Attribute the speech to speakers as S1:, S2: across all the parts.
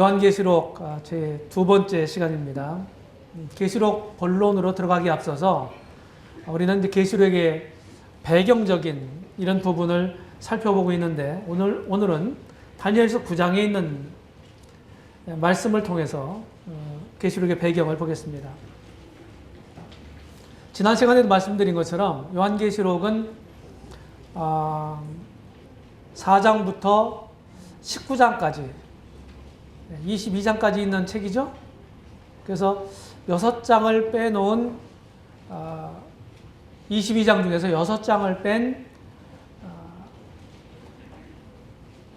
S1: 요한계시록 제 두 번째 시간입니다. 계시록 본론으로 들어가기 앞서서 우리는 이제 계시록의 배경적인 이런 부분을 살펴보고 있는데 오늘은 다니엘서 9장에 있는 말씀을 통해서 계시록의 배경을 보겠습니다. 지난 시간에도 말씀드린 것처럼 요한계시록은 4장부터 19장까지 22장까지 있는 책이죠. 그래서 6장을 빼놓은 22장 중에서 6장을 뺀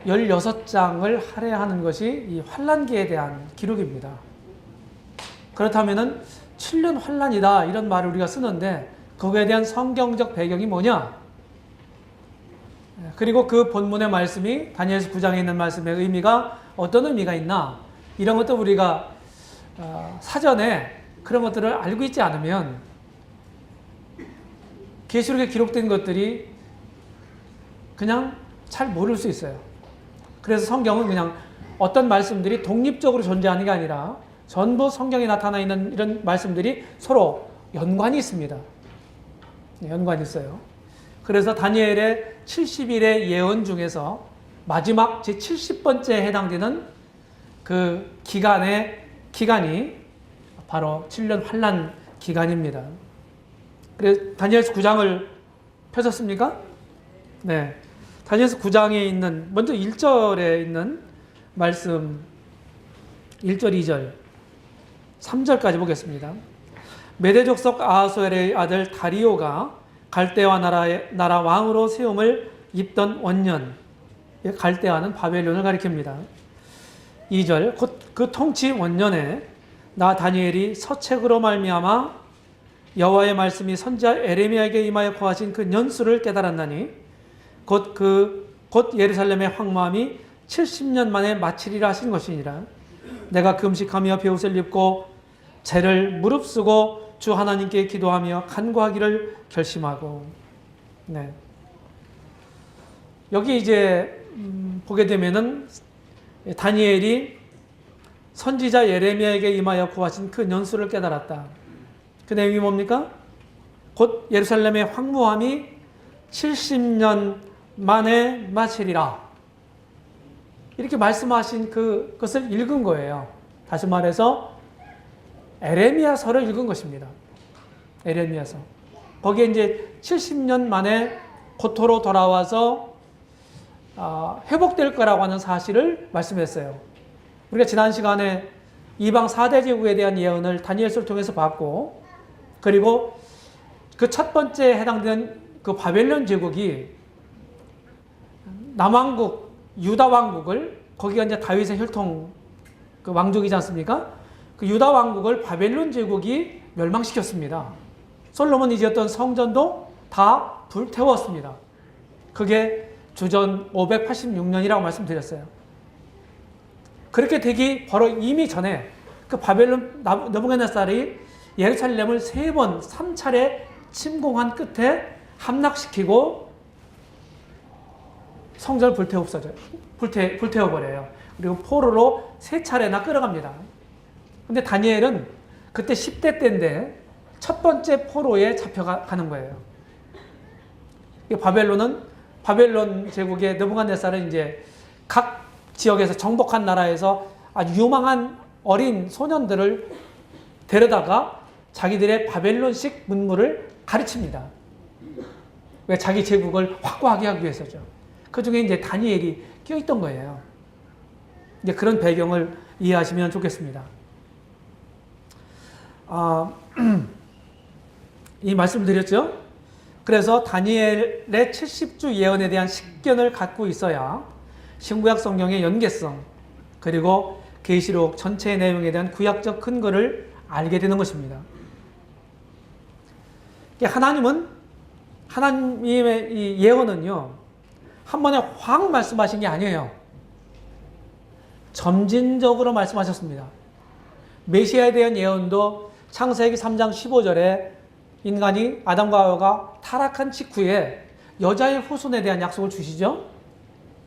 S1: 16장을 할애하는 것이 이 환란기에 대한 기록입니다. 그렇다면은 7년 환란이다 이런 말을 우리가 쓰는데 거기에 대한 성경적 배경이 뭐냐? 그리고 그 본문의 말씀이 다니엘서 9장에 있는 말씀의 의미가 어떤 의미가 있나? 이런 것도 우리가 사전에 그런 것들을 알고 있지 않으면 계시록에 기록된 것들이 그냥 잘 모를 수 있어요. 그래서 성경은 그냥 어떤 말씀들이 독립적으로 존재하는 게 아니라 전부 성경에 나타나 있는 이런 말씀들이 서로 연관이 있습니다. 연관이 있어요. 그래서 다니엘의 70일의 예언 중에서 마지막 제 70번째에 해당되는 그 기간이 바로 7년 환란 기간입니다. 그래서 다니엘서 9장을 펴셨습니까? 네. 다니엘서 9장에 있는 먼저 1절에 있는 말씀 1절, 2절, 3절까지 보겠습니다. 메대 족속 아하수엘의 아들 다리오가 갈대아 나라 왕으로 세움을 입던 원년, 갈대아는 바벨론을 가리킵니다. 2절, 곧 그 통치 원년에 나 다니엘이 서책으로 말미암아 여호와의 말씀이 선지자 에레미야에게 임하여 고하신 그 년수를 깨달았나니 곧 예루살렘의 황무함이 70년 만에 마치리라 하신 것이니라. 내가 금식하며 베옷을 입고 죄를 무릅쓰고 주 하나님께 기도하며 간구하기를 결심하고. 네. 여기 이제 보게 되면은 다니엘이 선지자 예레미야에게 임하여 고하신 그 년수를 깨달았다. 그 내용이 뭡니까? 곧 예루살렘의 황무함이 70년 만에 마치리라. 이렇게 말씀하신 그것을 읽은 거예요. 다시 말해서 에레미야서를 읽은 것입니다. 에레미야서. 거기에 이제 70년 만에 고토로 돌아와서 회복될 거라고 하는 사실을 말씀했어요. 우리가 지난 시간에 이방 4대 제국에 대한 예언을 다니엘서를 통해서 봤고, 그리고 그 첫 번째 해당되는 그 바벨론 제국이 남왕국 유다 왕국을, 거기가 이제 다윗의 혈통 그 왕족이지 않습니까? 그 유다 왕국을 바벨론 제국이 멸망시켰습니다. 솔로몬이 지었던 성전도 다 불태웠습니다. 그게 주전 586년이라고 말씀드렸어요. 그렇게 되기 바로 이미 전에 그 바벨론 느부갓네살이 예루살렘을 3차례 침공한 끝에 함락시키고 성전을 불태워버려요. 그리고 포로로 3차례나 끌어갑니다. 근데 다니엘은 그때 10대 때인데 첫 번째 포로에 잡혀가는 거예요. 바벨론 제국의 느부갓네살은 이제 각 지역에서 정복한 나라에서 아주 유망한 어린 소년들을 데려다가 자기들의 바벨론식 문물을 가르칩니다. 왜? 자기 제국을 확고하게 하기 위해서죠. 그 중에 이제 다니엘이 껴있던 거예요. 이제 그런 배경을 이해하시면 좋겠습니다. 이 말씀 드렸죠? 그래서 다니엘의 70주 예언에 대한 식견을 갖고 있어야 신구약 성경의 연계성, 그리고 계시록 전체의 내용에 대한 구약적 근거를 알게 되는 것입니다. 하나님의 이 예언은요, 한 번에 확 말씀하신 게 아니에요. 점진적으로 말씀하셨습니다. 메시아에 대한 예언도 창세기 3장 15절에 인간이 아담과 하와가 타락한 직후에 여자의 후손에 대한 약속을 주시죠.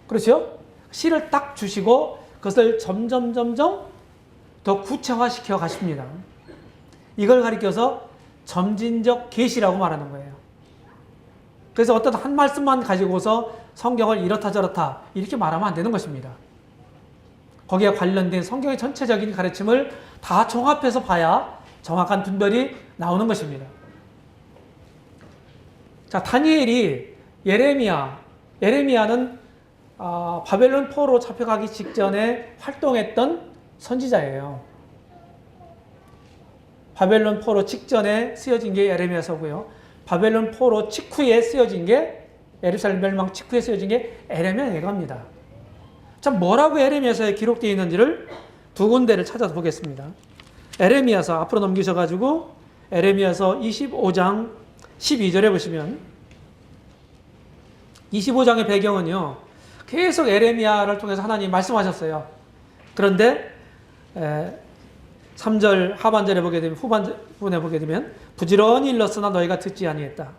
S1: 그렇죠? 씨를 딱 주시고 그것을 점점 더 구체화시켜 가십니다. 이걸 가리켜서 점진적 계시라고 말하는 거예요. 그래서 어떤 한 말씀만 가지고서 성경을 이렇다 저렇다 이렇게 말하면 안 되는 것입니다. 거기에 관련된 성경의 전체적인 가르침을 다 종합해서 봐야 정확한 분별이 나오는 것입니다. 자, 다니엘이 예레미야는 바벨론 포로 잡혀가기 직전에 활동했던 선지자예요. 바벨론 포로 직전에 쓰여진 게 예레미야서고요. 바벨론 포로 직후에 쓰여진 게 예루살렘 멸망 직후에 쓰여진 게 에레미야 예가입니다. 자, 뭐라고 에레미야서에 기록되어 있는지를 두 군데를 찾아보겠습니다. 에레미야서 앞으로 넘기셔가지고 에레미야서 25장 12절에 보시면 25장의 배경은요. 계속 에레미야를 통해서 하나님이 말씀하셨어요. 그런데 3절 하반절에 보게 되면 후반부에 보게 되면 부지런히 일렀으나 너희가 듣지 아니했다.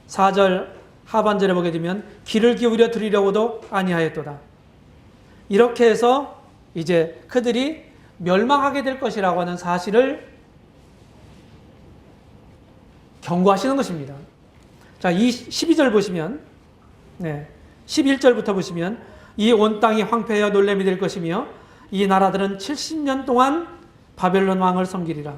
S1: 4절 하반절에 보게 되면 귀를 기울여 들으려고도 아니하였도다. 이렇게 해서 이제 그들이 멸망하게 될 것이라고 하는 사실을 경고하시는 것입니다. 자, 이 12절 보시면 11절부터 보시면 이 온 땅이 황폐하여 놀람이 될 것이며 이 나라들은 70년 동안 바벨론 왕을 섬기리라.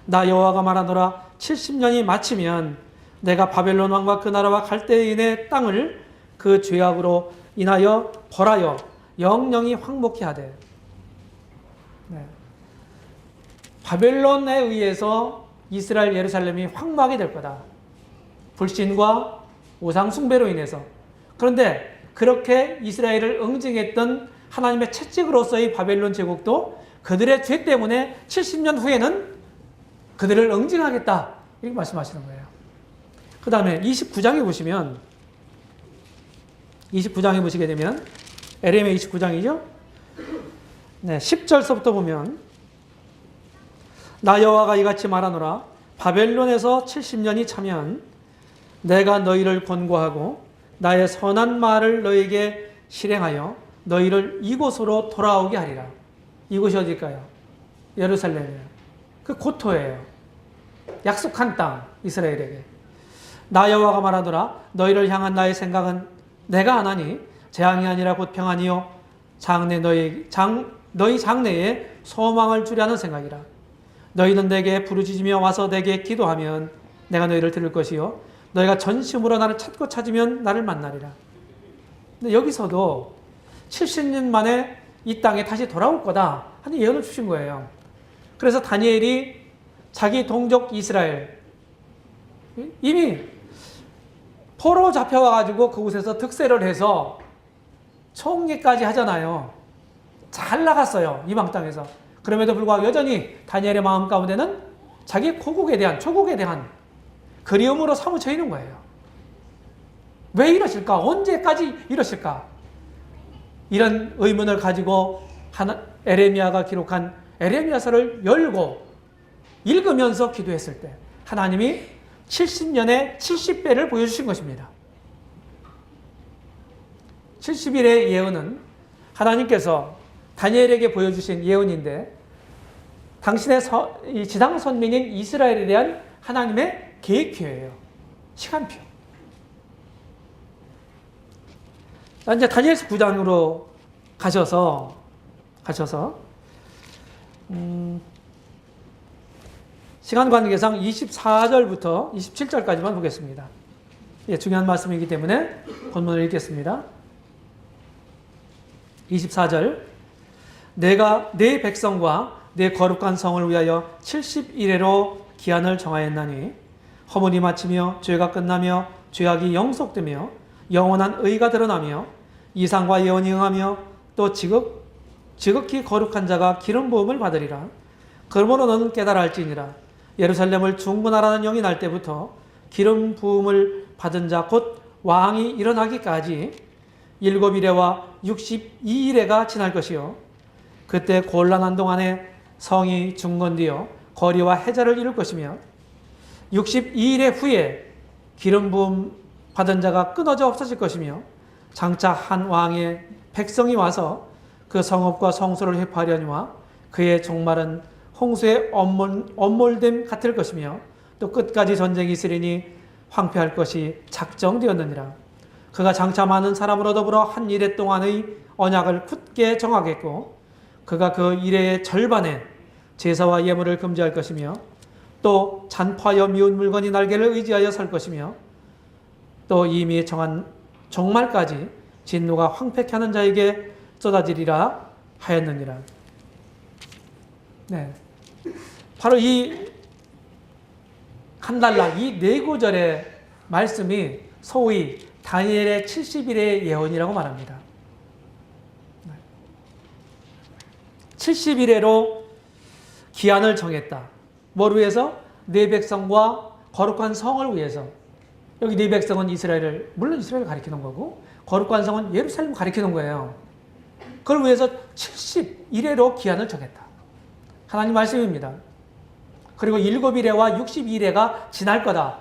S1: 나 여호와가 말하노라. 70년이 마치면 내가 바벨론 왕과 그 나라와 갈대인의 땅을 그 죄악으로 인하여 벌하여 영영이 황목케 하되. 바벨론에 의해서 이스라엘 예루살렘이 황무하게 될 거다. 불신과 우상 숭배로 인해서. 그런데 그렇게 이스라엘을 응징했던 하나님의 채찍으로서의 바벨론 제국도 그들의 죄 때문에 70년 후에는 그들을 응징하겠다. 이렇게 말씀하시는 거예요. 그 다음에 29장에 보시면 29장에 보시게 되면 에레미야 29장이죠. 10절서부터 보면 나 여호와가 이같이 말하노라. 바벨론에서 70년이 차면 내가 너희를 권고하고 나의 선한 말을 너희에게 실행하여 너희를 이곳으로 돌아오게 하리라. 이곳이 어딜까요? 예루살렘이에요. 그 고토예요. 약속한 땅, 이스라엘에게. 나 여호와가 말하노라. 너희를 향한 나의 생각은 내가 안 하니 재앙이 아니라 곧 평안이요 너희 장래에 소망을 주려는 생각이라. 너희는 내게 부르짖으며 와서 내게 기도하면 내가 너희를 들을 것이요 너희가 전심으로 나를 찾고 찾으면 나를 만나리라. 근데 여기서도 70년 만에 이 땅에 다시 돌아올 거다 하는 예언을 주신 거예요. 그래서 다니엘이 자기 동족 이스라엘 이미 포로 잡혀와가지고 그곳에서 득세를 해서 총리까지 하잖아요. 잘 나갔어요. 이방 땅에서. 그럼에도 불구하고 여전히 다니엘의 마음 가운데는 자기 조국에 대한 그리움으로 사무쳐 있는 거예요. 왜 이러실까? 언제까지 이러실까? 이런 의문을 가지고 에레미야가 기록한 에레미야서를 열고 읽으면서 기도했을 때 하나님이 70년의 70배를 보여주신 것입니다. 70일의 예언은 하나님께서 다니엘에게 보여주신 예언인데 당신의 지상 선민인 이스라엘에 대한 하나님의 계획표예요. 시간표. 이제 다니엘서 9장으로 가셔서 시간 관계상 24절부터 27절까지만 보겠습니다. 예, 중요한 말씀이기 때문에 본문을 읽겠습니다. 24절 내가 내 백성과 내 거룩한 성을 위하여 70일에로 기한을 정하였나니 허물이 마치며 죄가 끝나며 죄악이 영속되며 영원한 의가 드러나며 이상과 예언이 응하며 또 지극히 거룩한 자가 기름 부음을 받으리라. 그러므로 너는 깨달아 알지니라. 예루살렘을 중분하라는 영이 날 때부터 기름 부음을 받은 자 곧 왕이 일어나기까지 7일에와 62일에가 지날 것이요 그때 곤란한 동안에 성이 중건되어 거리와 해자를 이룰 것이며 62일의 후에 기름 부음 받은 자가 끊어져 없어질 것이며 장차 한 왕의 백성이 와서 그 성읍과 성소를 회파하려니와 그의 종말은 홍수의 엄몰됨 같을 것이며 또 끝까지 전쟁이 있으리니 황폐할 것이 작정되었느니라. 그가 장차 많은 사람으로 더불어 한 이래 동안의 언약을 굳게 정하겠고 그가 그 이래의 절반에 제사와 예물을 금지할 것이며 또 잔파하여 미운 물건이 날개를 의지하여 설 것이며 또 이미 정한 종말까지 진노가 황폐케 하는 자에게 쏟아지리라 하였느니라. 네, 바로 이 한달락 이 네 구절의 말씀이 소위 다니엘의 70일의 예언이라고 말합니다. 70일에로 기한을 정했다. 뭘 위해서? 네 백성과 거룩한 성을 위해서. 여기 네 백성은 이스라엘을, 물론 이스라엘을 가리키는 거고 거룩한 성은 예루살렘을 가리키는 거예요. 그걸 위해서 70일에로 기한을 정했다. 하나님 말씀입니다. 그리고 7일에와 62일에가 지날 거다.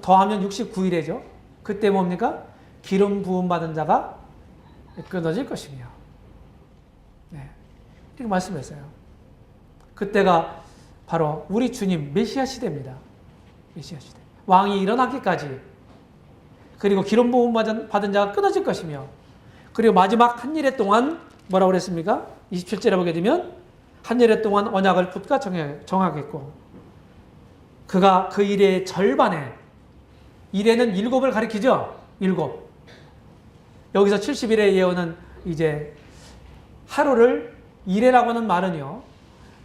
S1: 더하면 69일에죠. 그때 뭡니까? 기름 부음 받은 자가 끊어질 것이며. 네. 이렇게 말씀했어요. 그때가 바로 우리 주님 메시아 시대입니다. 메시아 시대. 왕이 일어나기까지. 그리고 기름 부음 받은 자가 끊어질 것이며. 그리고 마지막 한 일해 동안 뭐라고 그랬습니까? 27절에 보게 되면 한 일해 동안 언약을 굳게 정하겠고 그가 그 일의 절반에 일에는 7을 가리키죠. 7. 여기서 70일의 예언은 이제 하루를 일해라고 하는 말은요.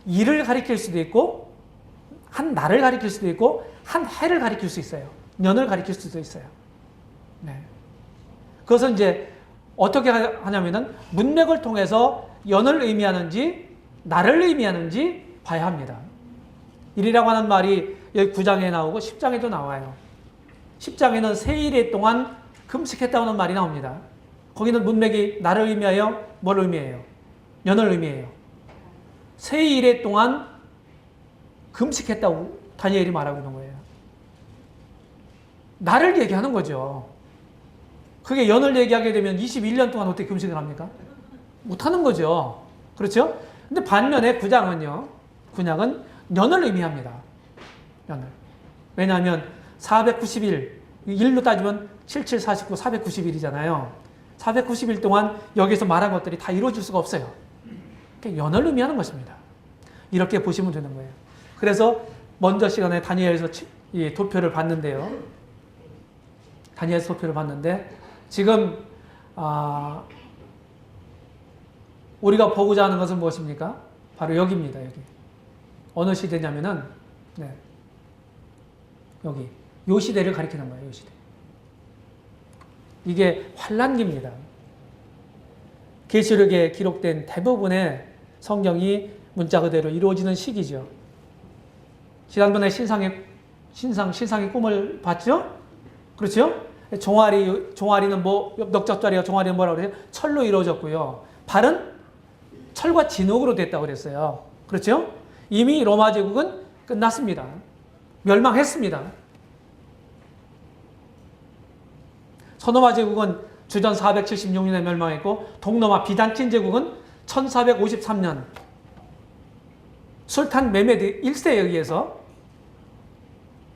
S1: 일을 가리킬 수도 있고 한 날을 가리킬 수도 있고 한 해를 가리킬 수 있어요. 년을 가리킬 수도 있어요. 네. 그것은 이제 어떻게 하냐면은 문맥을 통해서 연을 의미하는지 날을 의미하는지 봐야 합니다. 일이라고 하는 말이 여기 9장에 나오고 10장에도 나와요. 10장에는 세일에 동안 금식했다는 말이 나옵니다. 거기는 문맥이 날을 의미하여 뭘 의미해요? 년을 의미해요. 세일에 동안 금식했다고 다니엘이 말하고 있는 거예요. 날을 얘기하는 거죠. 그게 연을 얘기하게 되면 21년 동안 어떻게 금식을 합니까? 못하는 거죠. 그렇죠? 근데 반면에 구약은 년을 의미합니다. 년을. 왜냐하면 490일, 일로 따지면 7749, 490일이잖아요. 490일 동안 여기서 말한 것들이 다 이루어질 수가 없어요. 그러니까 연을 의미하는 것입니다. 이렇게 보시면 되는 거예요. 그래서 먼저 시간에 다니엘에서 도표를 봤는데요. 다니엘에서 도표를 봤는데 지금 우리가 보고자 하는 것은 무엇입니까? 바로 여기입니다. 여기. 어느 시대냐면은 네. 여기 요 시대를 가리키는 거예요. 요 시대. 이게 환란기입니다. 계시록에 기록된 대부분의 성경이 문자 그대로 이루어지는 시기죠. 지난번에 신상의 꿈을 봤죠? 그렇죠? 종아리는 넉적다리와 종아리는 뭐라고 그래요? 철로 이루어졌고요. 발은 철과 진흙으로 됐다고 그랬어요. 그렇죠? 이미 로마 제국은 끝났습니다. 멸망했습니다. 서노마 제국은 주전 476년에 멸망했고 동로마 비단틴 제국은 1453년 술탄 메메드 1세에 의해서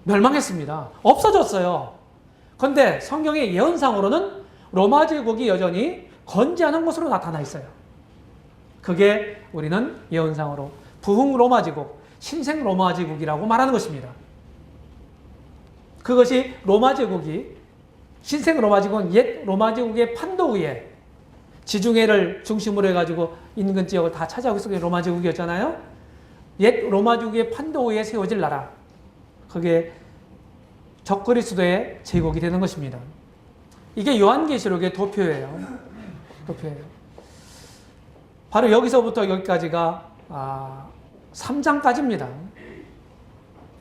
S1: 멸망했습니다. 없어졌어요. 그런데 성경의 예언상으로는 로마 제국이 여전히 건재하는 것으로 나타나 있어요. 그게 우리는 예언상으로 부흥 로마 제국, 신생 로마 제국이라고 말하는 것입니다. 그것이 로마 제국이 신생 로마 제국은 옛 로마 제국의 판도 위에 지중해를 중심으로 해가지고 인근 지역을 다 차지하고 있었던 로마 제국이었잖아요. 옛 로마 제국의 판도 위에 세워질 나라. 그게 적그리스도의 제국이 되는 것입니다. 이게 요한계시록의 도표예요. 바로 여기서부터 여기까지가 3장까지입니다.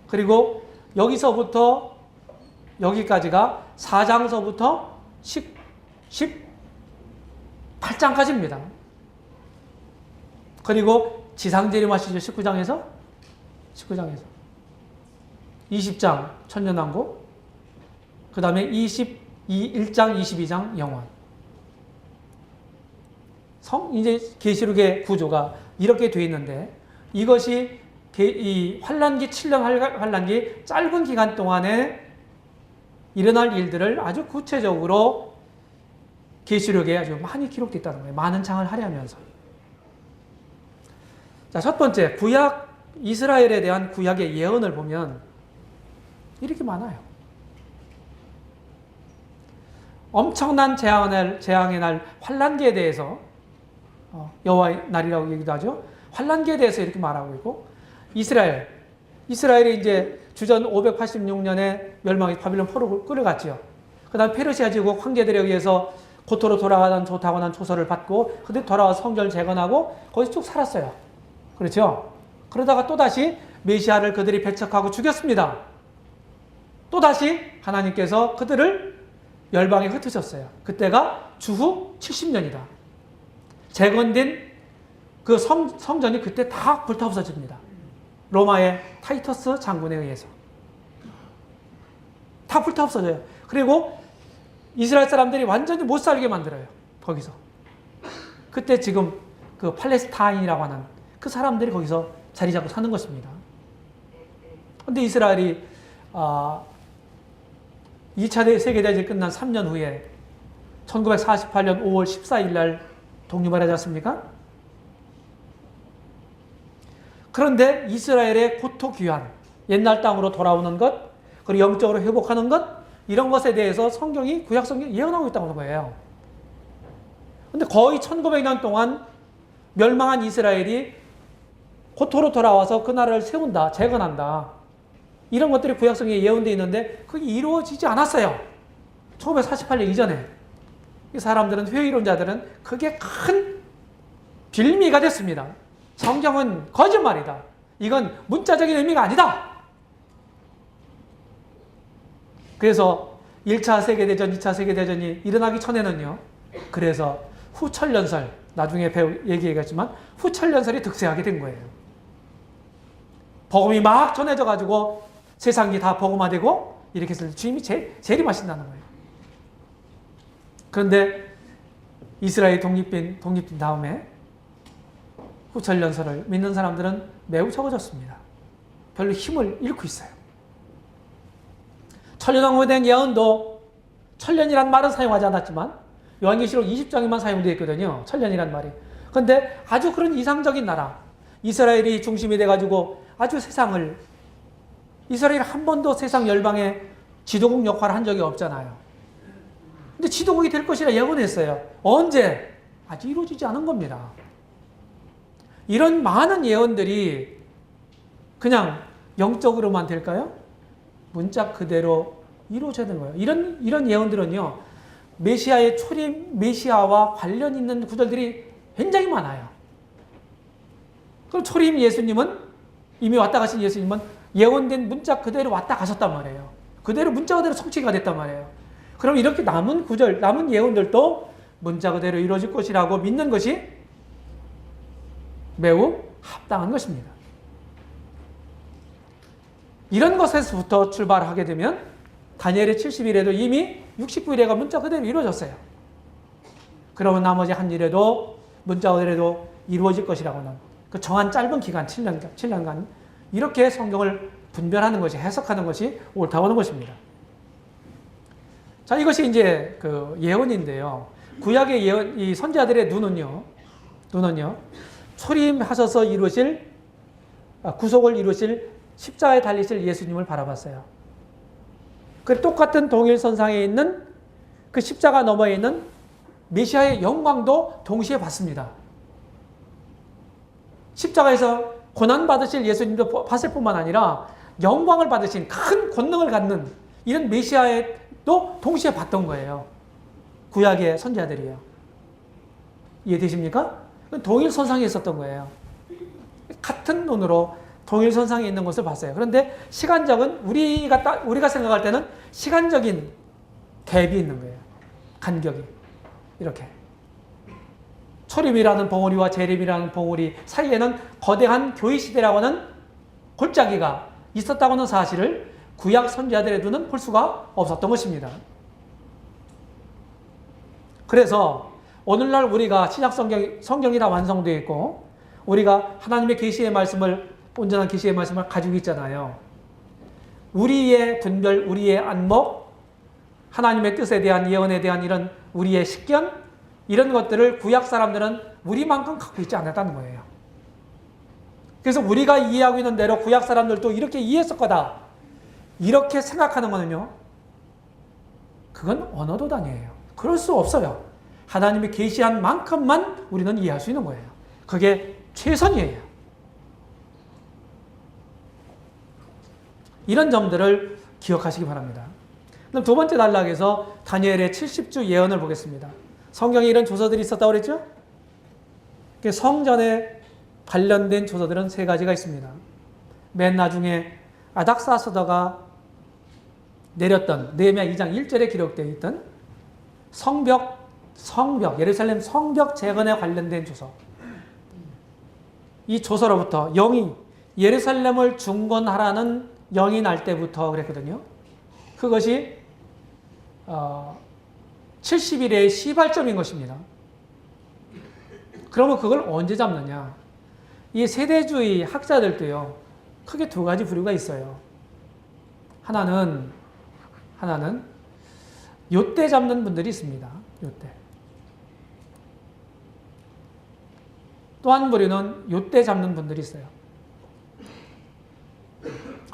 S1: 그리고 여기서부터 여기까지가 4장서부터 18장까지입니다. 그리고 지상재림하시죠. 19장에서 20장 천년왕국, 그 다음에 1장 22장 영원. 이제 계시록의 구조가 이렇게 되어 있는데 이것이 이 환란기 7년 환란기 짧은 기간 동안에 일어날 일들을 아주 구체적으로 계시록에 아주 많이 기록되어 있다는 거예요. 많은 장을 할애하면서. 자, 첫 번째, 구약 이스라엘에 대한 구약의 예언을 보면 이렇게 많아요. 엄청난 재앙의 날 환란기에 대해서 여호와의 날이라고 얘기도 하죠. 환란기에 대해서 이렇게 말하고 있고 이스라엘이 이제 주전 586년에 멸망이 바빌론 포로로 끌어갔죠. 그 다음 페르시아 제국 황제들에 의해서 고토로 타고난 조서를 받고 그때 돌아와서 성전을 재건하고 거기서 쭉 살았어요. 그렇죠? 그러다가 또다시 메시아를 그들이 배척하고 죽였습니다. 또다시 하나님께서 그들을 열방에 흩으셨어요. 그때가 주후 70년이다. 재건된 그 성전이 그때 다 불타 없어집니다. 로마의 타이터스 장군에 의해서. 다 불타 없어져요. 그리고 이스라엘 사람들이 완전히 못 살게 만들어요. 거기서. 그때 지금 그 팔레스타인이라고 하는 그 사람들이 거기서 자리 잡고 사는 것입니다. 그런데 이스라엘이 2차 세계대전이 끝난 3년 후에 1948년 5월 14일 날 독립을 하지 않습니까? 그런데 이스라엘의 고토귀환, 옛날 땅으로 돌아오는 것, 그리고 영적으로 회복하는 것, 이런 것에 대해서 성경이 구약 성경이 예언하고 있다고 하는 거예요. 그런데 거의 1900년 동안 멸망한 이스라엘이 고토로 돌아와서 그 나라를 세운다, 재건한다. 이런 것들이 구약 성경에 예언되어 있는데 그게 이루어지지 않았어요. 1948년 이전에. 이 사람들은, 회의론자들은 그게 큰 빌미가 됐습니다. 성경은 거짓말이다. 이건 문자적인 의미가 아니다. 그래서 1차 세계대전, 2차 세계대전이 일어나기 전에는요. 그래서 후천년설, 나중에 얘기하겠지만 후천년설이 득세하게 된 거예요. 복음이 막 전해져 가지고 세상이 다 복음화되고 이렇게 해서 주님이 재림하신다는 거예요. 그런데 이스라엘이 독립된 다음에 후천년설을 믿는 사람들은 매우 적어졌습니다. 별로 힘을 잃고 있어요. 천년왕후에 대한 예언도 천년이란 말은 사용하지 않았지만 요한계시록 20장에만 사용되어 있거든요. 천년이란 말이. 그런데 아주 그런 이상적인 나라, 이스라엘이 중심이 돼가지고 아주 이스라엘이 한 번도 세상 열방의 지도국 역할을 한 적이 없잖아요. 근데 지도국이 될 것이라 예언했어요. 언제? 아직 이루어지지 않은 겁니다. 이런 많은 예언들이 그냥 영적으로만 될까요? 문자 그대로 이루어져야 되는 거예요. 이런 예언들은요, 메시아의 초림, 메시아와 관련 있는 구절들이 굉장히 많아요. 그럼 초림 예수님은, 이미 왔다 가신 예수님은 예언된 문자 그대로 왔다 가셨단 말이에요. 그대로 문자 그대로 성취가 됐단 말이에요. 그럼 이렇게 남은 구절, 남은 예언들도 문자 그대로 이루어질 것이라고 믿는 것이 매우 합당한 것입니다. 이런 것에서부터 출발하게 되면 다니엘의 70일에도 이미 69일에가 문자 그대로 이루어졌어요. 그러면 나머지 한 일에도 문자 그대로 이루어질 것이라고 하는 그 정한 짧은 기간 7년간 이렇게 성경을 분별하는 것이, 해석하는 것이 옳다고 하는 것입니다. 자, 이것이 이제 그 예언인데요. 구약의 예언, 이 선지자들의 눈은요, 초림하셔서 구속을 이루실 십자가에 달리실 예수님을 바라봤어요. 그 똑같은 동일선상에 있는 그 십자가 너머에 있는 메시아의 영광도 동시에 봤습니다. 십자가에서 고난받으실 예수님도 봤을 뿐만 아니라 영광을 받으신 큰 권능을 갖는 이런 메시아도 동시에 봤던 거예요. 구약의 선지자들이요. 이해되십니까? 동일선상에 있었던 거예요. 같은 눈으로 동일선상에 있는 것을 봤어요. 그런데 시간적은 우리가 생각할 때는 시간적인 갭이 있는 거예요. 간격이. 이렇게. 초림이라는 봉우리와 재림이라는 봉우리 사이에는 거대한 교회시대라고 하는 골짜기가 있었다고 하는 사실을 구약 선지자들의 눈은 볼 수가 없었던 것입니다. 그래서 오늘날 우리가 신약 성경이 다 완성되어 있고 우리가 하나님의 계시의 말씀을 온전한 계시의 말씀을 가지고 있잖아요. 우리의 분별, 우리의 안목, 하나님의 뜻에 대한 예언에 대한 이런 우리의 식견 이런 것들을 구약 사람들은 우리만큼 갖고 있지 않았다는 거예요. 그래서 우리가 이해하고 있는 대로 구약 사람들도 이렇게 이해했을 거다. 이렇게 생각하는 거는요. 그건 언어도단이에요. 그럴 수 없어요. 하나님이 계시한 만큼만 우리는 이해할 수 있는 거예요. 그게 최선이에요. 이런 점들을 기억하시기 바랍니다. 그럼 두 번째 단락에서 다니엘의 70주 예언을 보겠습니다. 성경에 이런 조서들이 있었다고 그랬죠? 성전에 관련된 조서들은 세 가지가 있습니다. 맨 나중에 아닥사스다가 내렸던 느헤미야 2장 1절에 기록되어 있던 성벽, 예루살렘 성벽 재건에 관련된 조서. 이 조서로부터 영이 예루살렘을 중건하라는 영이 날 때부터 그랬거든요. 그것이 70일의 시발점인 것입니다. 그러면 그걸 언제 잡느냐? 이 세대주의 학자들도요. 크게 두 가지 부류가 있어요. 하나는 요때 잡는 분들이 있습니다. 요때. 또 한 부류는 요때 잡는 분들이 있어요.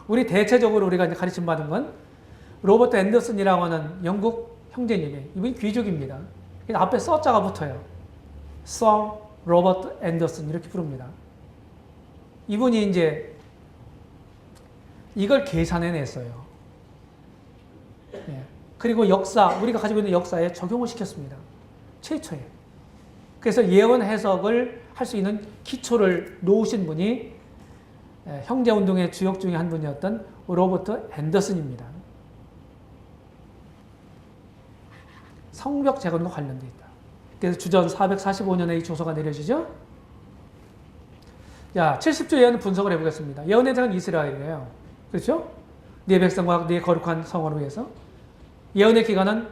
S1: 우리 대체적으로 우리가 이제 가르침 받은 건 로버트 앤더슨이라고 하는 영국 형제님이 이분이 귀족입니다. 앞에 서자가 붙어요. Sir 로버트 앤더슨 이렇게 부릅니다. 이분이 이제 이걸 계산해냈어요. 예. 그리고 역사, 우리가 가지고 있는 역사에 적용을 시켰습니다. 최초에. 그래서 예언 해석을 할 수 있는 기초를 놓으신 분이 형제운동의 주역 중에 한 분이었던 로버트 앤더슨입니다. 성벽 재건과 관련되어 있다. 그래서 주전 445년에 이 조서가 내려지죠. 자, 70조 예언 분석을 해보겠습니다. 예언의 장은 이스라엘이에요. 그렇죠? 네 백성과 네 거룩한 성을 위해서. 예언의 기간은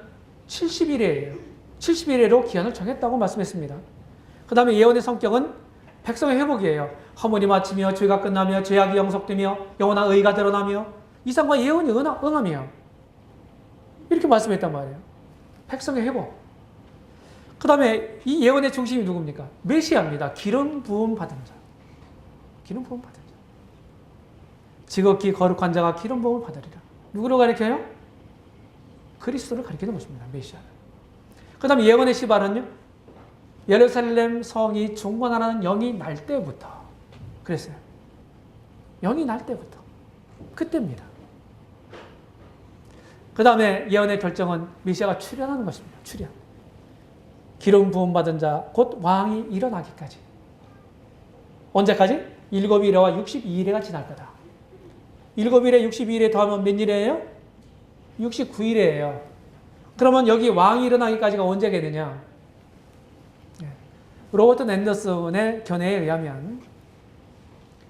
S1: 70일이에요. 70일로 기한을 정했다고 말씀했습니다. 그 다음에 예언의 성격은 백성의 회복이에요. 허물이 마치며 죄가 끝나며 죄악이 영속되며 영원한 의가 드러나며 이상과 예언이 응하며 이렇게 말씀했단 말이에요. 백성의 회복. 그 다음에 이 예언의 중심이 누굽니까? 메시아입니다. 기름 부음 받은 자. 기름 부음 받은 자. 지극히 거룩한 자가 기름 부음을 받으리라. 누구를 가리켜요? 그리스도를 가리키는 것입니다. 메시아를. 그 다음에 예언의 시발은요. 예루살렘 성이 중건하라는 영이 날 때부터 그랬어요. 영이 날 때부터 그때입니다. 그 다음에 예언의 결정은 메시아가 출현하는 것입니다. 출현. 기름 부음 받은 자 곧 왕이 일어나기까지. 언제까지? 7일에와 62일에가 지날 거다. 7일에 62일에 더하면 몇 일이에요? 69일이에요. 그러면 여기 왕이 일어나기까지가 언제가 되느냐? 로버트 앤더슨의 견해에 의하면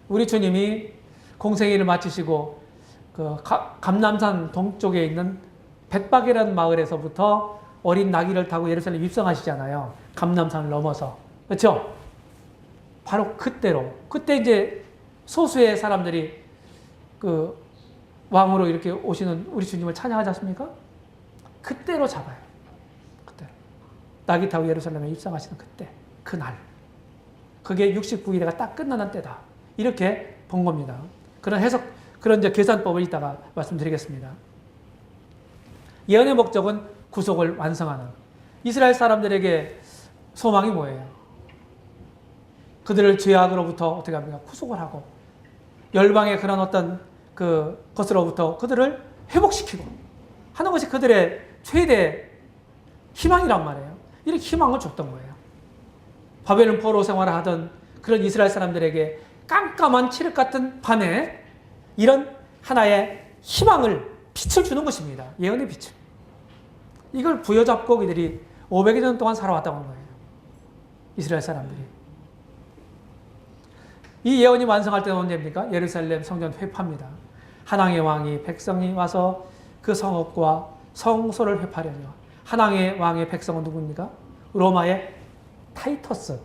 S1: 우리 주님이 공생애를 마치시고 그 감람산 동쪽에 있는 벳박이라는 마을에서부터 어린 나귀를 타고 예루살렘 입성하시잖아요. 감람산을 넘어서. 그렇죠? 바로 그때 이제 소수의 사람들이 그 왕으로 이렇게 오시는 우리 주님을 찬양하지 않습니까? 그때로 잡아요. 그때. 나귀 타고 예루살렘에 입성하시는 그때. 그날. 그게 69일에가 딱 끝나는 때다. 이렇게 본 겁니다. 그런 이제 계산법을 이따가 말씀드리겠습니다. 예언의 목적은 구속을 완성하는. 이스라엘 사람들에게 소망이 뭐예요? 그들을 죄악으로부터 어떻게 합니까? 구속을 하고, 열방의 그런 어떤 것으로부터 그들을 회복시키고 하는 것이 그들의 최대 희망이란 말이에요. 이렇게 희망을 줬던 거예요. 바벨론 포로 생활을 하던 그런 이스라엘 사람들에게 깜깜한 칠흑 같은 밤에 이런 하나의 희망을, 빛을 주는 것입니다. 예언의 빛을. 이걸 부여잡고 그들이 500여 년 동안 살아왔다고 하는 거예요. 이스라엘 사람들이. 이 예언이 완성할 때는 언제입니까? 예루살렘 성전 회파입니다. 한왕의 왕이 백성이 와서 그 성읍과 성소를 회파하려며. 한왕의 왕의 백성은 누구입니까? 로마의 타이터스.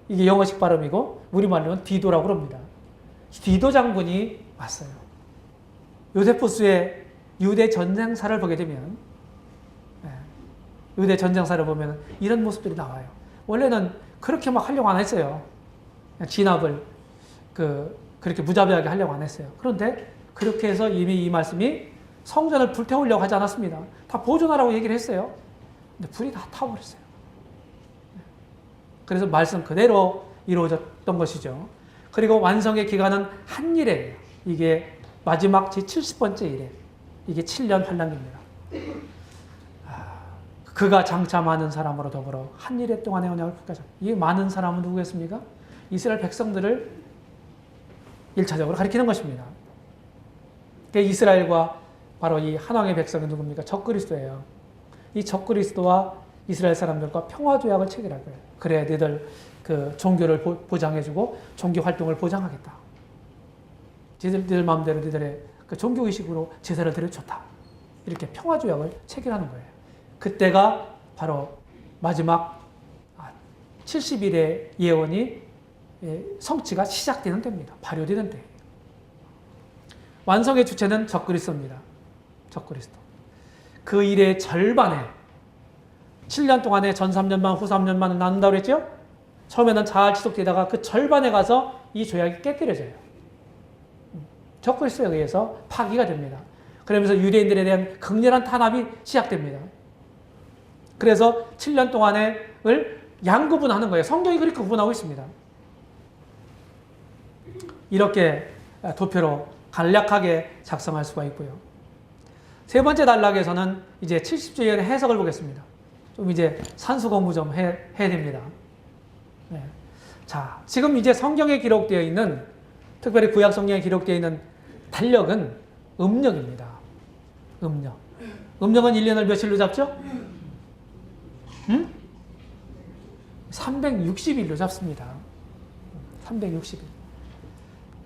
S1: 이게 영어식 발음이고 우리말로는 디도라고 합니다. 디도 장군이 왔어요. 요세푸스의 유대 전쟁사를 보게 되면, 유대 전쟁사를 보면 이런 모습들이 나와요. 원래는 그렇게 막 하려고 안 했어요. 진압을 그렇게 무자비하게 하려고 안 했어요. 그런데 그렇게 해서 이미 이 말씀이 성전을 불태우려고 하지 않았습니다. 다 보존하라고 얘기를 했어요. 근데 불이 다 타버렸어요. 그래서 말씀 그대로 이루어졌던 것이죠. 그리고 완성의 기간은 한 일에, 이게 마지막 제70번째 일에, 이게 7년 환란기입니다. 그가 장차 많은 사람으로 더불어 한 일에 동안의 언약을 붙잡아. 이 많은 사람은 누구겠습니까? 이스라엘 백성들을 1차적으로 가리키는 것입니다. 이스라엘과 바로 이 한왕의 백성이 누굽니까? 적그리스도예요. 이 적그리스도와 이스라엘 사람들과 평화조약을 체결할 거예요. 그래야 너희들 그 종교를 보장해주고 종교 활동을 보장하겠다. 너희들 마음대로 너희들의 그 종교의식으로 제사를 드려 좋다. 이렇게 평화조약을 체결하는 거예요. 그때가 바로 마지막 70일의 예언이 성취가 시작되는 때입니다. 발효되는 때. 완성의 주체는 적그리스도입니다. 적그리스도. 그 일의 절반에 7년 동안에 전 3년만 후 3년만을 나눈다고 그랬죠? 처음에는 잘 지속되다가 그 절반에 가서 이 조약이 깨뜨려져요. 적그리스도에 의해서 파기가 됩니다. 그러면서 유대인들에 대한 극렬한 탄압이 시작됩니다. 그래서 7년 동안을 양구분하는 거예요. 성경이 그렇게 구분하고 있습니다. 이렇게 도표로 간략하게 작성할 수가 있고요. 세 번째 단락에서는 이제 70주년의 해석을 보겠습니다. 좀 이제 산수 공부 좀 해야 됩니다. 네. 자, 지금 이제 성경에 기록되어 있는, 특별히 구약 성경에 기록되어 있는 달력은 음력입니다. 음력. 음력은 1년을 며칠로 잡죠? 360일로 잡습니다. 360일.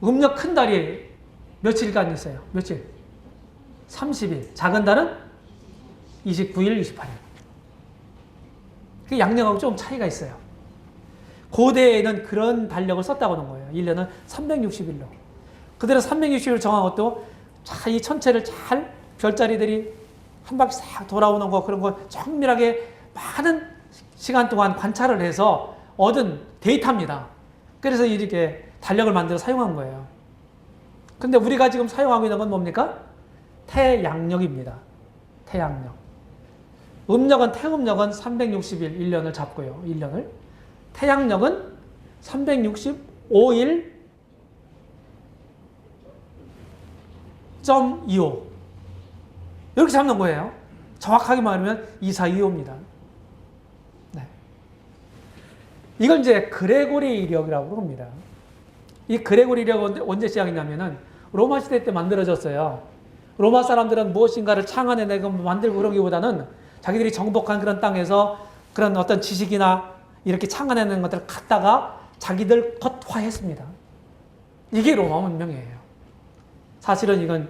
S1: 음력 큰 달이 며칠간 있어요? 며칠? 30일. 작은 달은 29일, 28일. 그 양력하고 좀 차이가 있어요. 고대에는 그런 달력을 썼다고 하는 거예요. 1년은 360일로. 그대로 360일 정한 것도 이 천체를 잘 별자리들이 한 바퀴 싹 돌아오는 거, 그런 거 정밀하게 많은 시간 동안 관찰을 해서 얻은 데이터입니다. 그래서 이렇게 달력을 만들어 사용한 거예요. 근데 우리가 지금 사용하고 있는 건 뭡니까? 태양력입니다. 태양력. 음력은, 태음력은 360일 1년을 잡고요. 1년을. 태양력은 365일 0.25 이렇게 잡는 거예요. 정확하게 말하면 2425입니다. 네. 이걸 이제 그레고리 이력이라고 합니다. 이 그레고리 이력은 언제 시작이냐면은 로마 시대 때 만들어졌어요. 로마 사람들은 무엇인가를 창안해내고 만들고 그러기보다는 자기들이 정복한 그런 땅에서 그런 어떤 지식이나 이렇게 창안해내는 것들을 갖다가 자기들 것화했습니다. 이게 로마 문명이에요. 사실은 이건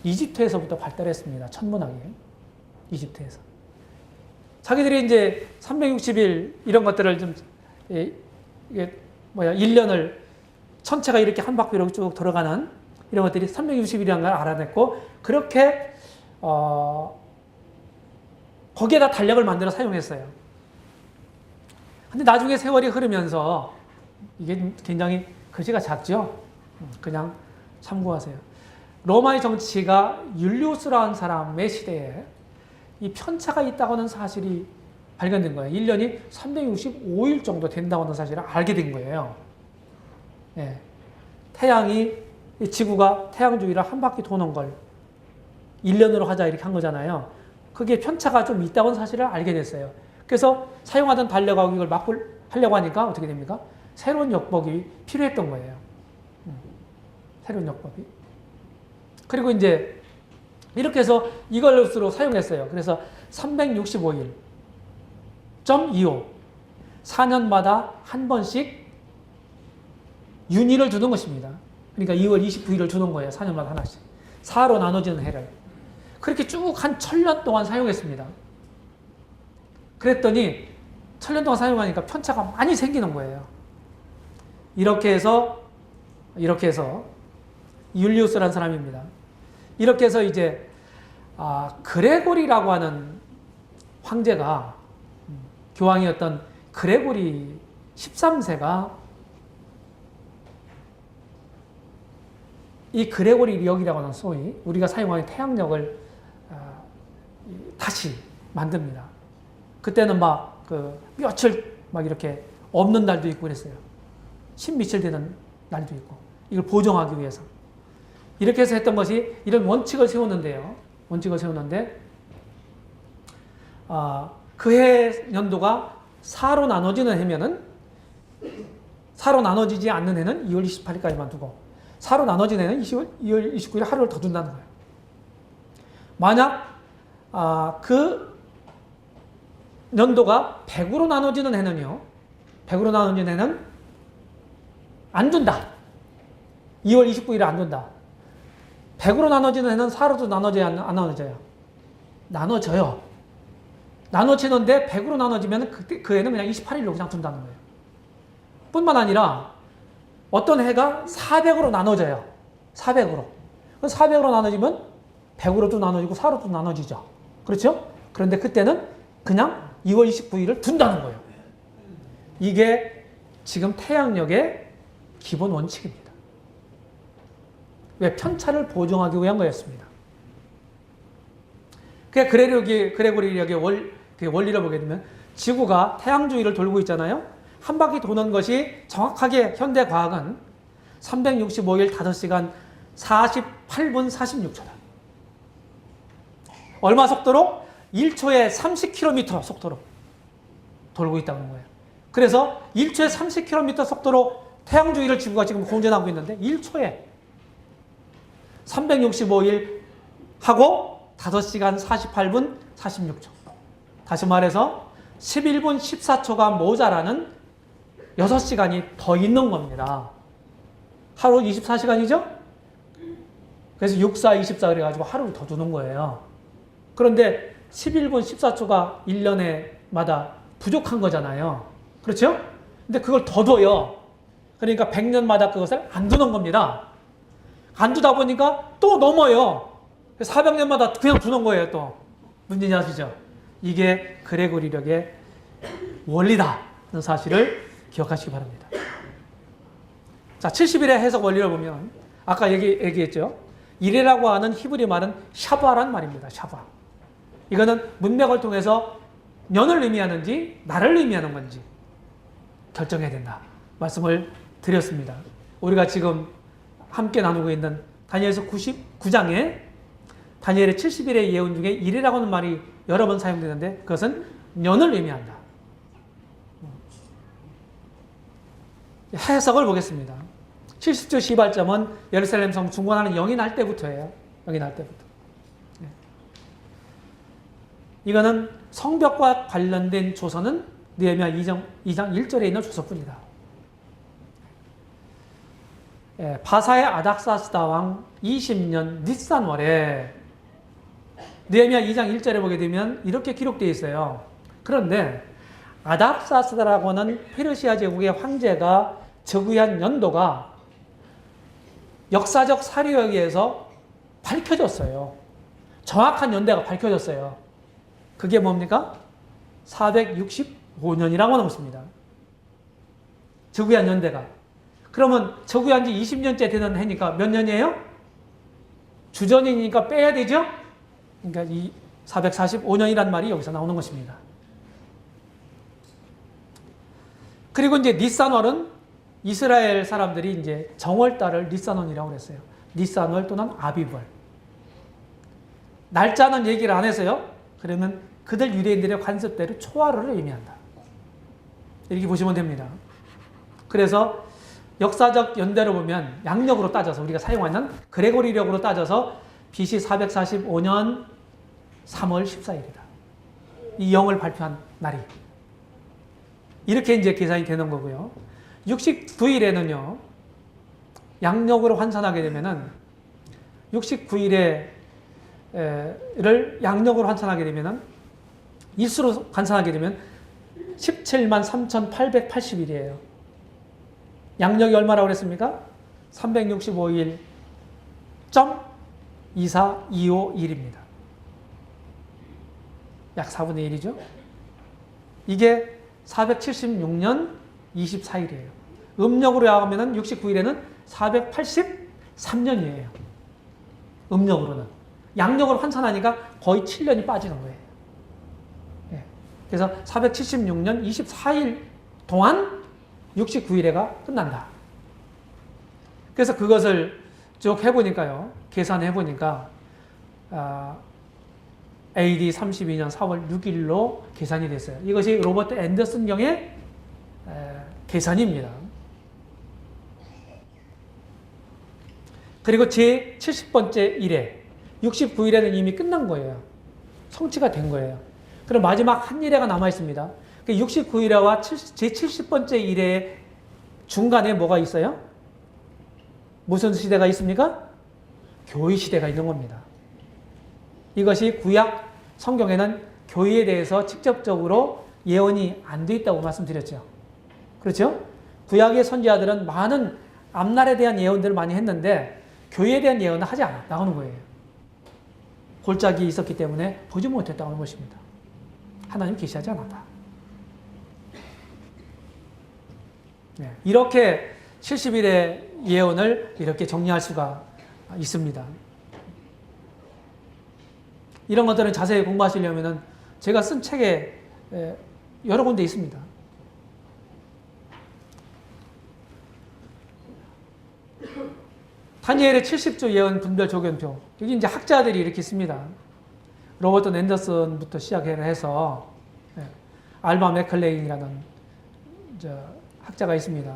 S1: 이집트에서부터 발달했습니다. 천문학이. 이집트에서. 자기들이 이제 360일 이런 것들을 좀, 이게 1년을 천체가 이렇게 한 바퀴로 쭉 돌아가는 이런 것들이 360일이라는 걸 알아냈고, 그렇게, 거기에다 달력을 만들어 사용했어요. 근데 나중에 세월이 흐르면서 이게 굉장히 글씨가 작죠? 그냥 참고하세요. 로마의 정치가 율리우스라는 사람의 시대에 이 편차가 있다고 하는 사실이 발견된 거예요. 1년이 365일 정도 된다고 하는 사실을 알게 된 거예요. 예. 지구가 태양 주위를 한 바퀴 도는 걸 1년으로 하자 이렇게 한 거잖아요. 그게 편차가 좀 있다고 하는 사실을 알게 됐어요. 그래서 사용하던 달력하고 이걸 하려고 하니까 어떻게 됩니까? 새로운 역법이 필요했던 거예요. 새로운 역법이. 그리고 이제 이렇게 해서 이걸로 사용했어요. 그래서 365일 0.25 4년마다 한 번씩 윤희를 주는 것입니다. 그러니까 2월 29일을 주는 거예요. 4년마다 하나씩. 4로 나눠지는 해를. 그렇게 쭉 한 1000년 동안 사용했습니다. 그랬더니 천년 동안 사용하니까 편차가 많이 생기는 거예요. 이렇게 해서 율리우스라는 사람입니다. 이렇게 해서 이제 그레고리라고 하는 황제가 교황이었던 그레고리 13세가 이 그레고리력이라고 하는 소위 우리가 사용하는 태양력을 다시 만듭니다. 그때는 막 며칠 막 이렇게 없는 날도 있고 그랬어요. 10며칠 되는 날도 있고 이걸 보정하기 위해서 이렇게 해서 했던 것이 이런 원칙을 세웠는데요. 원칙을 세웠는데 그 해 연도가 4로 나눠지는 해면은 4로 나눠지지 않는 해는 2월 28일까지만 두고 4로 나눠진 해는 2월 29일 하루를 더 둔다는 거예요. 만약 그 연도가 100으로 나눠지는 해는요. 100으로 나눠진 해는 안 둔다. 2월 29일에 안 둔다. 100으로 나눠지는 해는 4로도 나눠져야 안 나눠져요? 나눠져요. 나눠지는데 100으로 나눠지면 그 해는 그냥 28일로 그냥 둔다는 거예요. 뿐만 아니라 어떤 해가 400으로 나눠져요. 400으로. 400으로 나눠지면 100으로도 나눠지고 4로도 나눠지죠. 그렇죠? 그런데 그때는 그냥 2월 29일을 둔다는 거예요. 이게 지금 태양력의 기본 원칙입니다. 왜? 편차를 보정하기 위한 거였습니다. 그래고리력의 원리를 보게 되면 지구가 태양 주위를 돌고 있잖아요. 한 바퀴 도는 것이 정확하게 현대 과학은 365일 5시간 48분 46초다. 얼마 속도로? 1초에 30km 속도로 돌고 있다는 거예요. 그래서 1초에 30km 속도로 태양 주위를 지구가 지금 공전하고 있는데 1초에 365일 하고 5시간 48분 46초. 다시 말해서 11분 14초가 모자라는 6시간이 더 있는 겁니다. 하루 24시간이죠? 그래서 6, 4, 24 그래가지고 하루를 더 두는 거예요. 그런데 11분 14초가 1년에마다 부족한 거잖아요. 그렇죠? 근데 그걸 더 둬요. 그러니까 100년마다 그것을 안 두는 겁니다. 안 두다 보니까 또 넘어요. 400년마다 그냥 두는 거예요, 또. 문제 아시죠? 이게 그레고리력의 원리다. 하는 사실을 기억하시기 바랍니다. 자, 70일의 해석 원리를 보면, 아까 얘기했죠? 이래라고 하는 히브리 말은 샤바란 말입니다. 샤바. 이거는 문맥을 통해서 년을 의미하는지, 날을 의미하는 건지 결정해야 된다. 말씀을 드렸습니다. 우리가 지금 함께 나누고 있는 다니엘서 99장에 다니엘의 70일의 예언 중에 이래라고 하는 말이 여러 번 사용되는데 그것은 년을 의미한다. 해석을 보겠습니다. 70조 시발점은 예루살렘 성 중건하는 영이 날 때부터예요. 영이 날 때부터. 이거는 성벽과 관련된 조서는 느헤미야 2장 1절에 있는 조서뿐이다. 바사의 아닥사스다 왕 20년 니산월에 느헤미야 2장 1절에 보게 되면 이렇게 기록되어 있어요. 그런데 아닥사스다라고 하는 페르시아 제국의 황제가 즉위한 연도가 역사적 사료에 의해서 밝혀졌어요. 정확한 연대가 밝혀졌어요. 그게 뭡니까? 465년이라고 하는 것입니다. 즉위한 연대가. 그러면 즉위한 지 20년째 되는 해니까 몇 년이에요? 주전이니까 빼야 되죠? 그러니까 이 445년이란 말이 여기서 나오는 것입니다. 그리고 이제 니산월은 이스라엘 사람들이 이제 정월달을 니산월이라고 그랬어요. 니산월 또는 아비벌. 날짜는 얘기를 안 해서요. 그러면 그들 유대인들의 관습대로 초하루를 의미한다. 이렇게 보시면 됩니다. 그래서 역사적 연대로 보면 양력으로 따져서 우리가 사용하는 그레고리력으로 따져서 BC 445년 3월 14일이다. 이 영을 발표한 날이. 이렇게 이제 계산이 되는 거고요. 69일에는요, 양력으로 환산하게 되면은, 69일을 양력으로 환산하게 되면은, 일수로 환산하게 되면 17만 3,880일이에요. 양력이 얼마라고 그랬습니까? 365일.24251입니다. 약 4분의 1이죠. 이게 476년 24일이에요. 음력으로 하면 69일에는 483년이에요. 음력으로는. 양력으로 환산하니까 거의 7년이 빠지는 거예요. 예. 그래서 476년 24일 동안 69일에가 끝난다. 그래서 그것을 쭉 해보니까요. 계산해보니까 AD 32년 4월 6일로 계산이 됐어요. 이것이 로버트 앤더슨 경의 계산입니다. 그리고 제 70번째 일에 69일에는 이미 끝난 거예요. 성취가 된 거예요. 그럼 마지막 한 일회가 남아 있습니다. 69일회와 제 70번째 일회 중간에 뭐가 있어요? 무슨 시대가 있습니까? 교회 시대가 있는 겁니다. 이것이 구약 성경에는 교회에 대해서 직접적으로 예언이 안 돼 있다고 말씀드렸죠. 그렇죠? 구약의 선지자들은 많은 앞날에 대한 예언들을 많이 했는데 교회에 대한 예언은 하지 않았다는 거예요. 골짜기 있었기 때문에 보지 못했다는 것입니다. 하나님 계시하지 않았다. 네, 이렇게 70일의 예언을 이렇게 정리할 수가 있습니다. 이런 것들은 자세히 공부하시려면 제가 쓴 책에 여러 군데 있습니다. 다니엘의 70조 예언 분별 조견표. 여기 이제 학자들이 이렇게 씁니다. 로버트 앤더슨부터 시작해서 알바 맥클레인이라는 학자가 있습니다.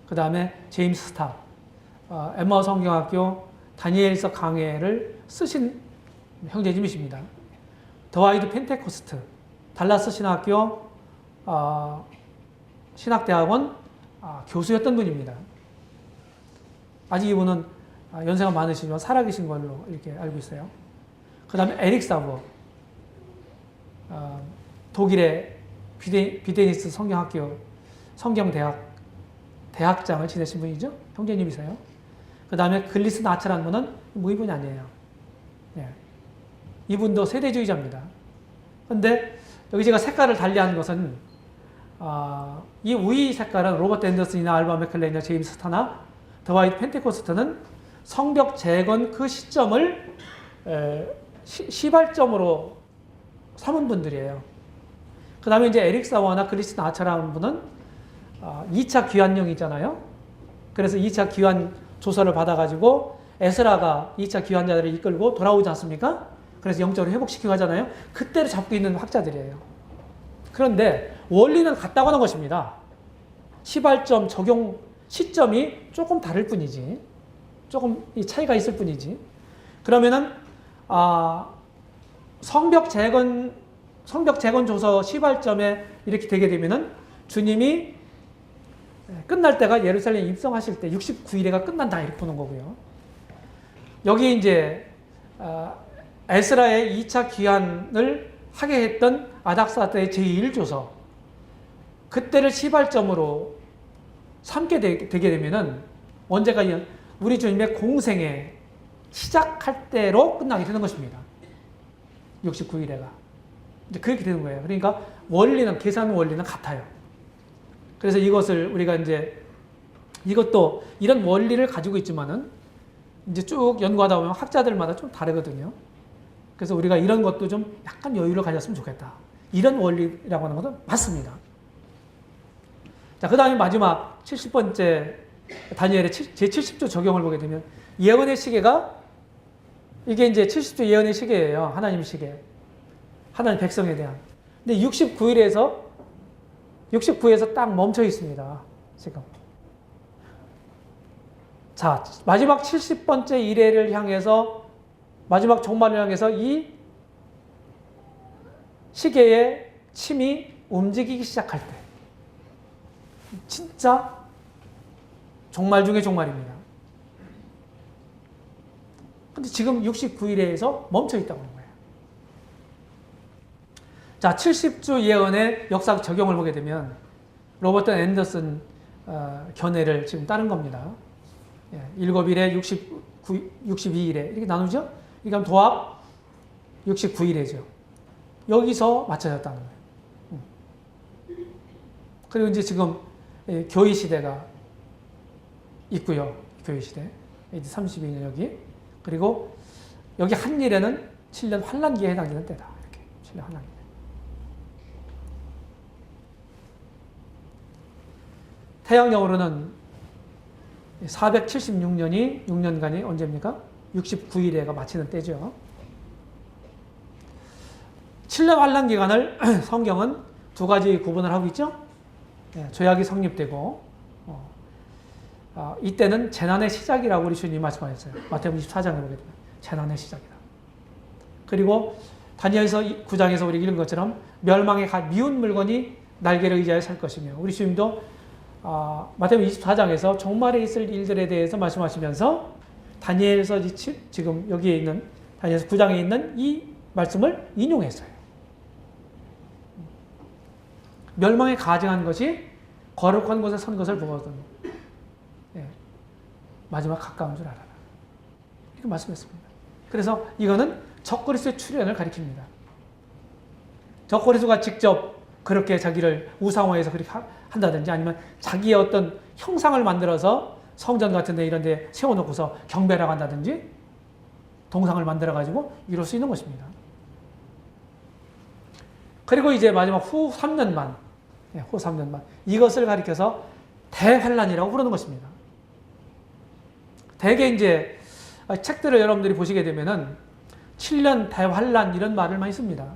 S1: 그 다음에 제임스 스타, 엠마 성경학교 다니엘서 강해를 쓰신 형제님이십니다. 더와이드 펜테코스트, 달라스 신학교 신학대학원 교수였던 분입니다. 아직 이분은 연세가 많으시지만 살아계신 걸로 이렇게 알고 있어요. 그 다음에 에릭 사버, 독일의 비데니스 성경학교 대학장을 지내신 분이죠. 형제님이세요. 그 다음에 글리스 나차라는 분은 이분이 아니에요. 네. 이분도 세대주의자입니다. 그런데 여기 제가 색깔을 달리한 것은 이 우이 색깔은 로버트 앤더슨이나 알바 맥클레인이나 제임스 스타나 더와이트 펜테코스트는 성벽 재건 그 시점을 시발점으로 삼은 분들이에요. 그 다음에 이제 에릭 사워나 글리스 나차라는 분은 2차 귀환령이잖아요. 그래서 2차 귀환 조서를 받아가지고 에스라가 2차 귀환자들을 이끌고 돌아오지 않습니까? 그래서 영적으로 회복시키고 하잖아요. 그때를 잡고 있는 학자들이에요. 그런데 원리는 같다고 하는 것입니다. 시발점 적용 시점이 조금 다를 뿐이지. 조금 이 차이가 있을 뿐이지. 그러면은 성벽 재건 조서 시발점에 이렇게 되게 되면은 주님이 끝날 때가 예루살렘 입성하실 때 69일에가 끝난다 이렇게 보는 거고요. 여기 이제 에스라의 2차 귀환을 하게 했던 아닥사스다의 제1조서 그때를 시발점으로 삼게 되게 되면은 언제가 우리 주님의 공생에 시작할 때로 끝나게 되는 것입니다. 69일에가 이제 그렇게 되는 거예요. 그러니까 원리는 계산 원리는 같아요. 그래서 이것을 우리가 이제 이것도 이런 원리를 가지고 있지만은 이제 쭉 연구하다 보면 학자들마다 좀 다르거든요. 그래서 우리가 이런 것도 좀 약간 여유를 가졌으면 좋겠다. 이런 원리라고 하는 것은 맞습니다. 자, 그 다음에 마지막 70번째 다니엘의 제70조 적용을 보게 되면 예언의 시계가 이게 이제 70조 예언의 시계예요. 하나님 시계. 하나님 백성에 대한. 근데 69에서 딱 멈춰 있습니다. 지금. 자, 마지막 70번째 이래를 향해서 마지막 종말을 향해서 이 시계의 침이 움직이기 시작할 때 진짜 종말 중에 종말입니다. 근데 지금 69일에서 멈춰 있다고 하는 거예요. 자, 70주 예언의 역사적 적용을 보게 되면 로버트 앤더슨 견해를 지금 따른 겁니다. 7일에 62일에 이렇게 나누죠? 이게 도합 69일이죠. 여기서 맞춰졌다는 거예요. 그리고 이제 지금 교회 시대가 있고요. 교회 시대. 이제 32년 여기. 그리고 여기 한 일에는 7년 환란기에 해당되는 때다. 이렇게 7년 환란기. 태양력으로는 476년이 6년간이 언제입니까? 69일에가 마치는 때죠. 7년 환란 기간을 성경은 두 가지 구분을 하고 있죠. 조약이 성립되고 이때는 재난의 시작이라고 우리 주님이 말씀하셨어요. 마태복음 24장에 보게 되면 재난의 시작이다. 그리고 다니엘서 9장에서 우리 읽은 것처럼 멸망에 미운 물건이 날개를 의지하여 살 것이며 우리 주님도 마태복음 24장에서 종말에 있을 일들에 대해서 말씀하시면서 다니엘서 지금 여기에 있는 다니엘서 9장에 있는 이 말씀을 인용했어요. 멸망에 가증한 것이 거룩한 곳에 선 것을 보거든. 마지막 가까운 줄 알아라. 이렇게 말씀했습니다. 그래서 이거는 적그리스도의 출현을 가리킵니다. 적그리스도가 직접 그렇게 자기를 우상화해서 그렇게 한다든지 아니면 자기의 어떤 형상을 만들어서 성전 같은 데 이런 데 세워놓고서 경배를 한다든지 동상을 만들어가지고 이룰 수 있는 것입니다. 그리고 이제 마지막 후 3년만 이것을 가리켜서 대환란이라고 부르는 것입니다. 대개 이제 책들을 여러분들이 보시게 되면은 7년 대환란 이런 말을 많이 씁니다.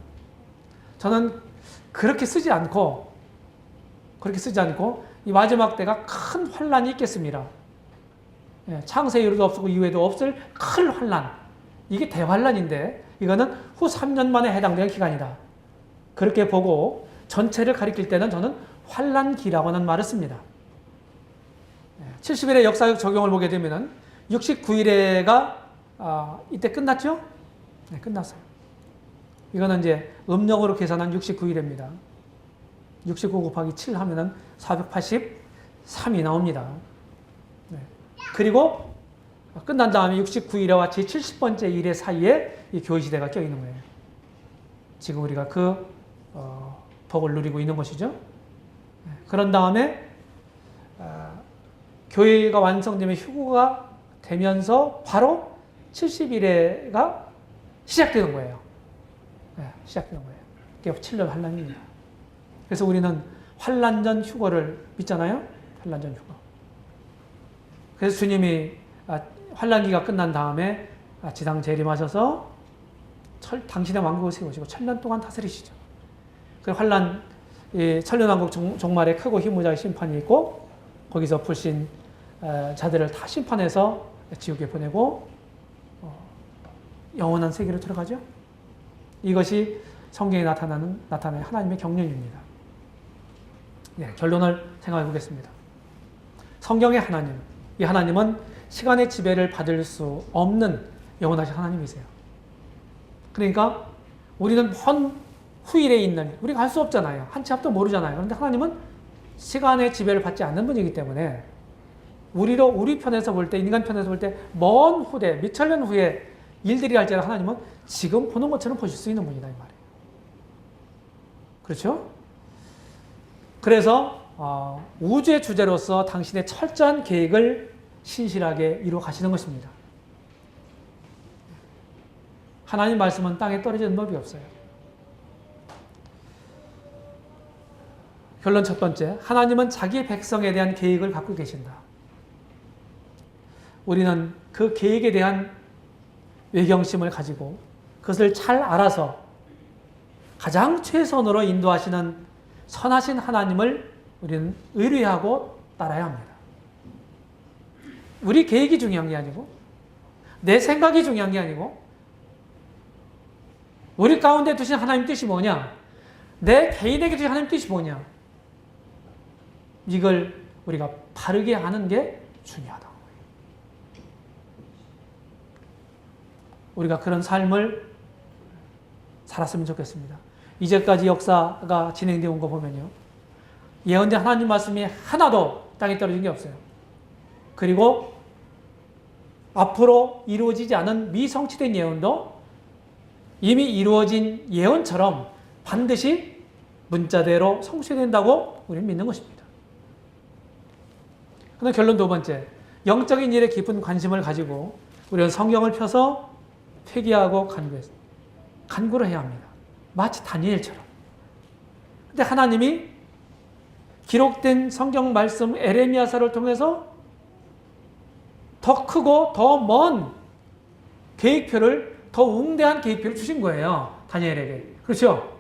S1: 저는 그렇게 쓰지 않고 이 마지막 때가 큰 환란이 있겠습니다. 창세 이후도 없고 이후에도 없을 큰 환란. 이게 대환란인데 이거는 후 3년 만에 해당되는 기간이다. 그렇게 보고 전체를 가리킬 때는 저는 환란기라고 하는 말을 씁니다. 70일의 역사적 적용을 보게 되면은 69일에가 이때 끝났죠? 네, 끝났어요. 이거는 이제 음력으로 계산한 69일입니다. 69 곱하기 7 하면은 483이 나옵니다. 네. 그리고 끝난 다음에 69일과 제70번째 일의 사이에 이 교회시대가 껴있는 거예요. 지금 우리가 그 복을 누리고 있는 것이죠. 네. 그런 다음에 교회가 완성되면 휴거가 되면서 바로 70일에가 시작되는 거예요. 네, 시작되는 거예요. 그게 7년 환란입니다. 그래서 우리는 환란 전 휴거를 믿잖아요. 환란 전 휴거. 그래서 주님이 환란기가 끝난 다음에 지상 재림하셔서 당신의 왕국을 세우시고 1000년 동안 다스리시죠. 그 환란 천년왕국 종말에 크고 힘무자의 심판이 있고 거기서 불신 자들을 다 심판해서 지옥에 보내고 영원한 세계로 들어가죠. 이것이 성경에 나타나는 하나님의 경륜입니다. 네, 결론을 생각해 보겠습니다. 성경의 하나님, 이 하나님은 시간의 지배를 받을 수 없는 영원하신 하나님이세요. 그러니까 우리는 먼 후일에 있는, 우리가 알 수 없잖아요. 한 치 앞도 모르잖아요. 그런데 하나님은 시간의 지배를 받지 않는 분이기 때문에 우리 편에서 볼 때, 인간 편에서 볼 때 먼 후대, 몇 천년 후에 일들이 할지라도 하나님은 지금 보는 것처럼 보실 수 있는 분이다 이 말이에요. 그렇죠? 그래서 우주의 주제로서 당신의 철저한 계획을 신실하게 이루어 가시는 것입니다. 하나님 말씀은 땅에 떨어지는 법이 없어요. 결론 첫 번째, 하나님은 자기 백성에 대한 계획을 갖고 계신다. 우리는 그 계획에 대한 외경심을 가지고 그것을 잘 알아서 가장 최선으로 인도하시는 선하신 하나님을 우리는 의뢰하고 따라야 합니다. 우리 계획이 중요한 게 아니고 내 생각이 중요한 게 아니고 우리 가운데 두신 하나님 뜻이 뭐냐? 내 개인에게 두신 하나님 뜻이 뭐냐? 이걸 우리가 바르게 하는 게 중요하다. 우리가 그런 삶을 살았으면 좋겠습니다. 이제까지 역사가 진행되어 온 거 보면요. 예언된 하나님 말씀이 하나도 땅에 떨어진 게 없어요. 그리고 앞으로 이루어지지 않은 미성취된 예언도 이미 이루어진 예언처럼 반드시 문자대로 성취된다고 우리는 믿는 것입니다. 그럼 결론 두 번째, 영적인 일에 깊은 관심을 가지고 우리는 성경을 펴서 회개하고 간구를 해야 합니다. 마치 다니엘처럼. 근데 하나님이 기록된 성경 말씀 에레미야서를 통해서 더 크고 더 먼 계획표를, 더 웅대한 계획표를 주신 거예요. 다니엘에게. 그렇죠?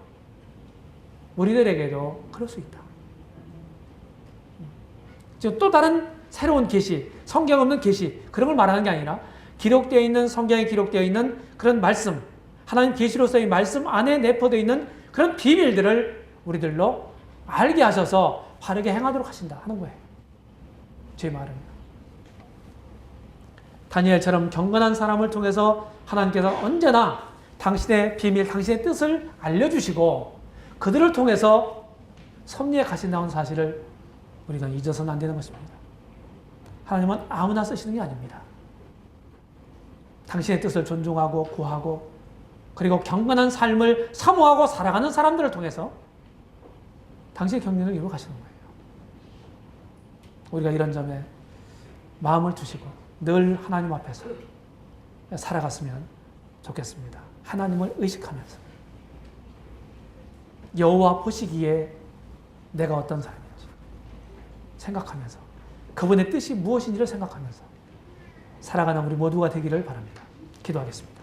S1: 우리들에게도 그럴 수 있다. 또 다른 새로운 계시, 성경 없는 계시, 그런 걸 말하는 게 아니라 기록되어 있는, 성경에 기록되어 있는 그런 말씀, 하나님 계시로서의 말씀 안에 내포되어 있는 그런 비밀들을 우리들로 알게 하셔서 바르게 행하도록 하신다 하는 거예요. 제 말은. 다니엘처럼 경건한 사람을 통해서 하나님께서 언제나 당신의 비밀, 당신의 뜻을 알려주시고 그들을 통해서 섭리에 가신다는 사실을 우리가 잊어서는 안 되는 것입니다. 하나님은 아무나 쓰시는 게 아닙니다. 당신의 뜻을 존중하고 구하고 그리고 경건한 삶을 사모하고 살아가는 사람들을 통해서 당신의 경륜을 이루어 가시는 거예요. 우리가 이런 점에 마음을 두시고 늘 하나님 앞에서 살아갔으면 좋겠습니다. 하나님을 의식하면서 여호와 보시기에 내가 어떤 사람인지 생각하면서 그분의 뜻이 무엇인지를 생각하면서 살아가는 우리 모두가 되기를 바랍니다. 기도하겠습니다.